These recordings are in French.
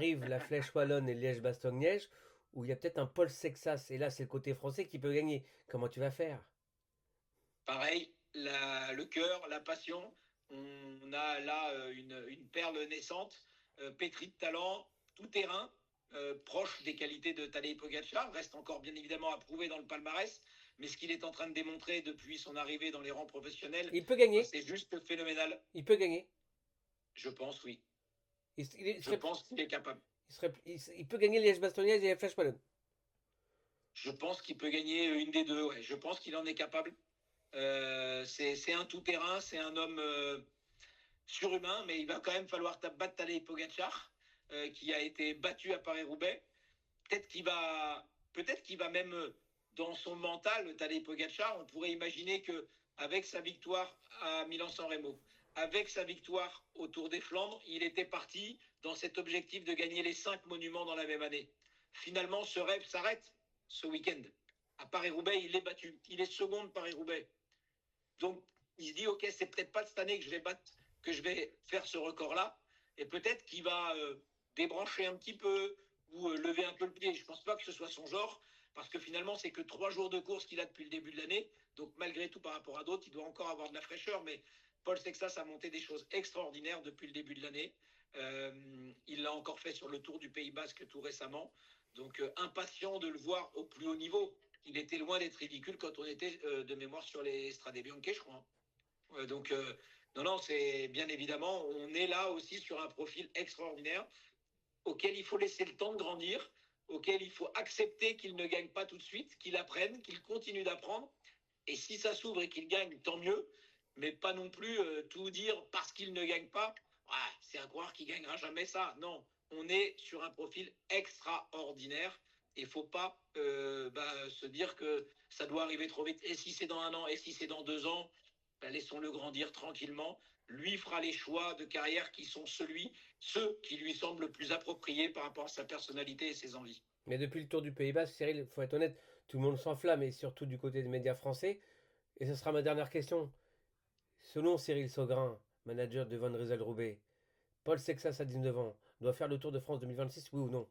arrive la Flèche Wallonne et Liège-Bastogne-Liège, où il y a peut-être un Paul Sexas, et là c'est le côté français qui peut gagner. Comment tu vas faire? Pareil, le cœur, la passion. On a là une perle naissante, pétrie de talent, tout terrain, proche des qualités de Tadej Pogacar. Reste encore bien évidemment à prouver dans le palmarès, mais ce qu'il est en train de démontrer depuis son arrivée dans les rangs professionnels, Il peut gagner, c'est juste phénoménal. il peut gagner. Je pense, oui. Il Je serait, pense qu'il est capable. il peut gagner Liège-Bastogne-Liège et la Flèche Wallonne. Je pense qu'il peut gagner une des deux. Ouais. Je pense qu'il en est capable. C'est un tout-terrain, c'est un homme surhumain, mais il va quand même falloir battre Tadej Pogacar, qui a été battu à Paris-Roubaix. Peut-être qu'il va même dans son mental, Tadej Pogacar, on pourrait imaginer que avec sa victoire à Milan-San Remo, avec sa victoire au Tour des Flandres, il était parti dans cet objectif de gagner les 5 monuments dans la même année. Finalement, ce rêve s'arrête ce week-end. À Paris-Roubaix, il est battu. Il est second de Paris-Roubaix. Donc, il se dit, OK, c'est peut-être pas cette année que je vais battre, que je vais faire ce record-là. Et peut-être qu'il va débrancher un petit peu ou lever un peu le pied. Je ne pense pas que ce soit son genre, parce que finalement, c'est que 3 jours de course qu'il a depuis le début de l'année. Donc, malgré tout, par rapport à d'autres, il doit encore avoir de la fraîcheur. Mais Paul Sexas a monté des choses extraordinaires depuis le début de l'année. Il l'a encore fait sur le Tour du Pays Basque tout récemment. Donc, impatient de le voir au plus haut niveau. Il était loin d'être ridicule quand on était de mémoire sur les Strade Bianche, je crois. Donc, non, non, c'est bien évidemment, on est là aussi sur un profil extraordinaire auquel il faut laisser le temps de grandir, auquel il faut accepter qu'il ne gagne pas tout de suite, qu'il apprenne, qu'il continue d'apprendre. Et si ça s'ouvre et qu'il gagne, tant mieux, mais pas non plus tout dire parce qu'il ne gagne pas. Ouais, c'est à croire qu'il gagnera jamais ça. Non, on est sur un profil extraordinaire. Il ne faut pas se dire que ça doit arriver trop vite. Et si c'est dans un an, et si c'est dans 2 ans, laissons-le grandir tranquillement. Lui fera les choix de carrière qui sont ceux qui lui semblent le plus appropriés par rapport à sa personnalité et ses envies. Mais depuis le Tour du Pays Basque, Cyril, il faut être honnête, tout le monde s'enflamme, et surtout du côté des médias français. Et ce sera ma dernière question. Selon Cyril Saugrain, manager de Van Rysel-Roubaix, Paul Sexas à 19 ans doit faire le Tour de France 2026, oui ou non?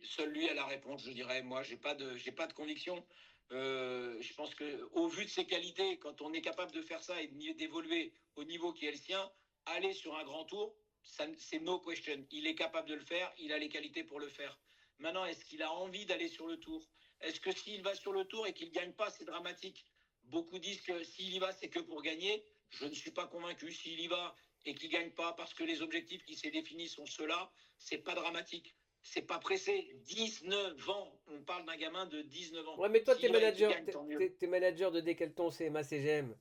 Seul lui a la réponse, je dirais. Moi, j'ai pas de conviction. Je pense que, au vu de ses qualités, quand on est capable de faire ça et d'évoluer au niveau qui est le sien, aller sur un grand tour, c'est no question. Il est capable de le faire. Il a les qualités pour le faire. Maintenant, est-ce qu'il a envie d'aller sur le tour? Est-ce que s'il va sur le tour et qu'il ne gagne pas, c'est dramatique? Beaucoup disent que s'il y va, c'est que pour gagner. Je ne suis pas convaincu. S'il y va et qu'il ne gagne pas parce que les objectifs qui s'est définis sont ceux-là, c'est pas dramatique. C'est pas pressé. 19 ans. On parle d'un gamin de 19 ans. Ouais, mais toi, S'il va et qu'il gagne, tant mieux. t'es manager de Decathlon CMA CGM.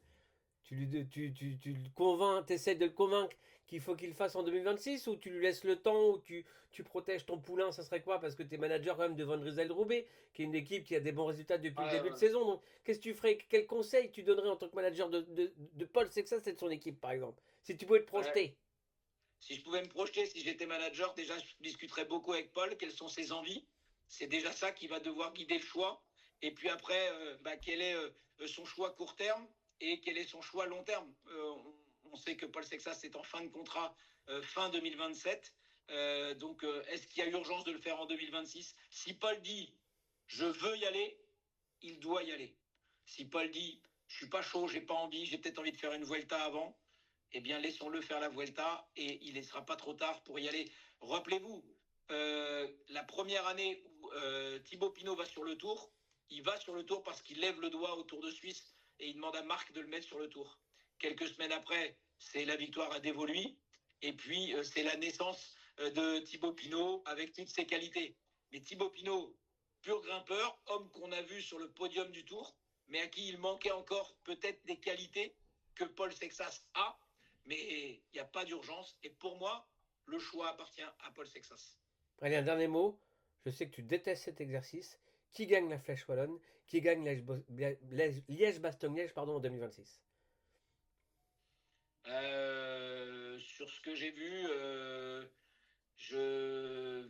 Tu le convaincs, t'essaies de le convaincre qu'il faut qu'il le fasse en 2026 ou tu lui laisses le temps ou tu protèges ton poulain, ça serait quoi? Parce que t'es manager quand même de Van Rysel-Roubaix, qui est une équipe qui a des bons résultats depuis le début de Euh, saison. Donc, qu'est-ce que tu ferais? Quel conseil tu donnerais en tant que manager de Paul Sexas et de son équipe, par exemple? Si tu pouvais te ouais. projeter. Si je pouvais me projeter, si j'étais manager, déjà, je discuterais beaucoup avec Paul. Quelles sont ses envies? C'est déjà ça qui va devoir guider le choix. Et puis après, quel est son choix court terme et quel est son choix long terme? On sait que Paul Sexas est en fin de contrat fin 2027. Donc, est-ce qu'il y a urgence de le faire en 2026? Si Paul dit je veux y aller, il doit y aller. Si Paul dit je suis pas chaud, j'ai pas envie, j'ai peut-être envie de faire une Vuelta avant, eh bien laissons-le faire la Vuelta et il ne sera pas trop tard pour y aller. Rappelez-vous, la première année où Thibaut Pinot va sur le Tour, il va sur le Tour parce qu'il lève le doigt au Tour de Suisse et il demande à Marc de le mettre sur le Tour. Quelques semaines après, c'est la victoire à Dévoluy et puis c'est la naissance de Thibaut Pinot avec toutes ses qualités. Mais Thibaut Pinot, pur grimpeur, homme qu'on a vu sur le podium du Tour, mais à qui il manquait encore peut-être des qualités que Paul Sexas a, mais il n'y a pas d'urgence. Et pour moi, le choix appartient à Paul Sexas. Allez, un dernier mot. Je sais que tu détestes cet exercice. Qui gagne la Flèche Wallonne? Qui gagne Liège-Bastogne-Liège pardon, en 2026? Sur ce que j'ai vu, je...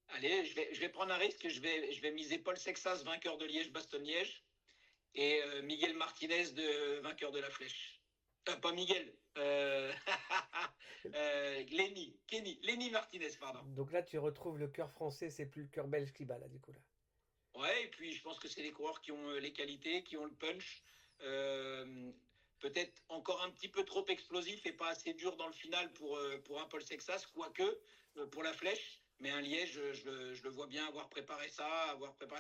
Allez, je vais prendre un risque. Je vais miser Paul Sexas, vainqueur de Liège-Bastogne-Liège, et Miguel Martinez, vainqueur de la Flèche. Pas Miguel. Lenny Martinez, pardon. Donc là, tu retrouves le cœur français, c'est plus le cœur belge qui bat là, du coup là. Ouais, et puis je pense que c'est les coureurs qui ont les qualités, qui ont le punch. Peut-être encore un petit peu trop explosif et pas assez dur dans le final pour un Paul Sexas, quoique pour la flèche. Mais un Liège, je le vois bien avoir préparé ça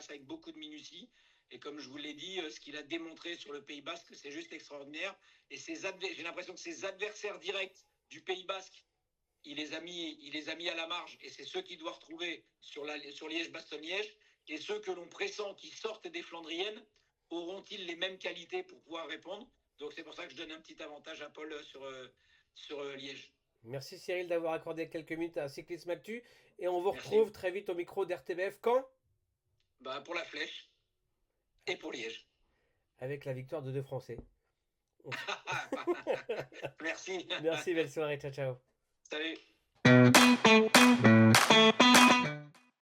avec beaucoup de minutie. Et comme je vous l'ai dit, ce qu'il a démontré sur le Pays Basque, c'est juste extraordinaire. Et j'ai l'impression que ses adversaires directs du Pays Basque, il les a mis à la marge. Et c'est ceux qu'il doit retrouver sur Liège-Bastogne-Liège. Et ceux que l'on pressent qui sortent des Flandriennes, auront-ils les mêmes qualités pour pouvoir répondre? Donc c'est pour ça que je donne un petit avantage à Paul sur Liège. Merci Cyril d'avoir accordé quelques minutes à Cyclisme Actu. Et on vous Merci. retrouve très vite au micro d'RTBF quand? Bah, pour la flèche et pour Liège. Avec la victoire de deux Français. Merci. Merci, belle soirée, ciao ciao. Salut.